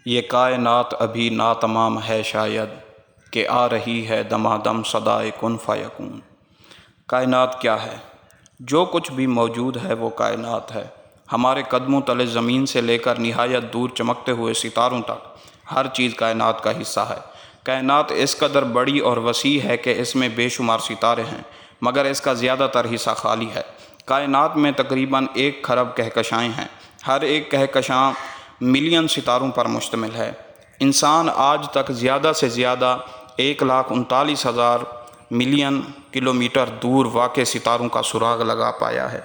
یہ کائنات ابھی ناتمام ہے شاید کہ آ رہی ہے دمادم صدائے کن فیکون۔ کائنات کیا ہے؟ جو کچھ بھی موجود ہے وہ کائنات ہے۔ ہمارے قدموں تلے زمین سے لے کر نہایت دور چمکتے ہوئے ستاروں تک ہر چیز کائنات کا حصہ ہے۔ کائنات اس قدر بڑی اور وسیع ہے کہ اس میں بے شمار ستارے ہیں، مگر اس کا زیادہ تر حصہ خالی ہے۔ کائنات میں تقریباً 1 کھرب کہکشائیں ہیں۔ ہر ایک کہکشاں ملین ستاروں پر مشتمل ہے۔ انسان آج تک زیادہ سے زیادہ 1,39,000 ملین کلومیٹر دور واقع ستاروں کا سراغ لگا پایا ہے۔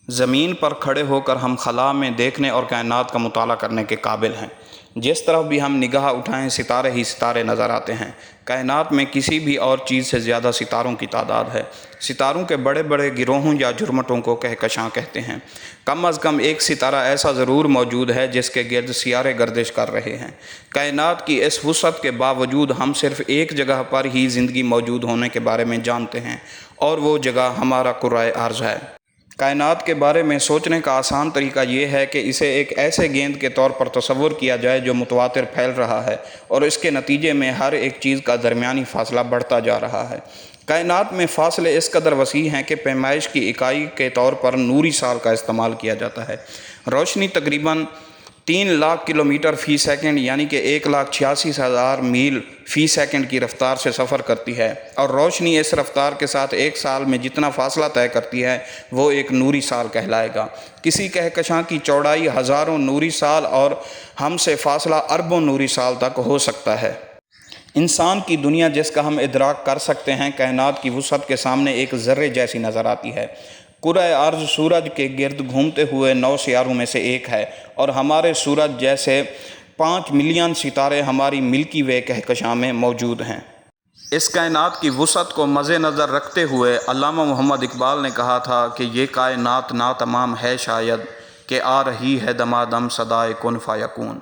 زمین پر کھڑے ہو کر ہم خلا میں دیکھنے اور کائنات کا مطالعہ کرنے کے قابل ہیں۔ جس طرف بھی ہم نگاہ اٹھائیں ستارے ہی ستارے نظر آتے ہیں۔ کائنات میں کسی بھی اور چیز سے زیادہ ستاروں کی تعداد ہے۔ ستاروں کے بڑے بڑے گروہوں یا جھرمٹوں کو کہکشاں کہتے ہیں۔ کم از کم ایک ستارہ ایسا ضرور موجود ہے جس کے گرد سیارے گردش کر رہے ہیں۔ کائنات کی اس وسعت کے باوجود ہم صرف ایک جگہ پر ہی زندگی موجود ہونے کے بارے میں جانتے ہیں، اور وہ جگہ ہمارا کرۂ ارض ہے۔ کائنات کے بارے میں سوچنے کا آسان طریقہ یہ ہے کہ اسے ایک ایسے گیند کے طور پر تصور کیا جائے جو متواتر پھیل رہا ہے، اور اس کے نتیجے میں ہر ایک چیز کا درمیانی فاصلہ بڑھتا جا رہا ہے۔ کائنات میں فاصلے اس قدر وسیع ہیں کہ پیمائش کی اکائی کے طور پر نوری سال کا استعمال کیا جاتا ہے۔ روشنی تقریباً 3 لاکھ کلومیٹر فی سیکنڈ یعنی کہ 1,86,000 میل فی سیکنڈ کی رفتار سے سفر کرتی ہے، اور روشنی اس رفتار کے ساتھ ایک سال میں جتنا فاصلہ طے کرتی ہے وہ ایک نوری سال کہلائے گا۔ کسی کہکشاں کی چوڑائی ہزاروں نوری سال اور ہم سے فاصلہ اربوں نوری سال تک ہو سکتا ہے۔ انسان کی دنیا جس کا ہم ادراک کر سکتے ہیں، کائنات کی وسعت کے سامنے ایک ذرے جیسی نظر آتی ہے۔ کرۂ ارض سورج کے گرد گھومتے ہوئے 9 سیاروں میں سے ایک ہے، اور ہمارے سورج جیسے 5 ملین ستارے ہماری ملکی وے کہکشاں میں موجود ہیں۔ اس کائنات کی وسعت کو مد نظر رکھتے ہوئے علامہ محمد اقبال نے کہا تھا کہ یہ کائنات ناتمام ہے شاید کہ آ رہی ہے دمادم صدائے کن فیکون۔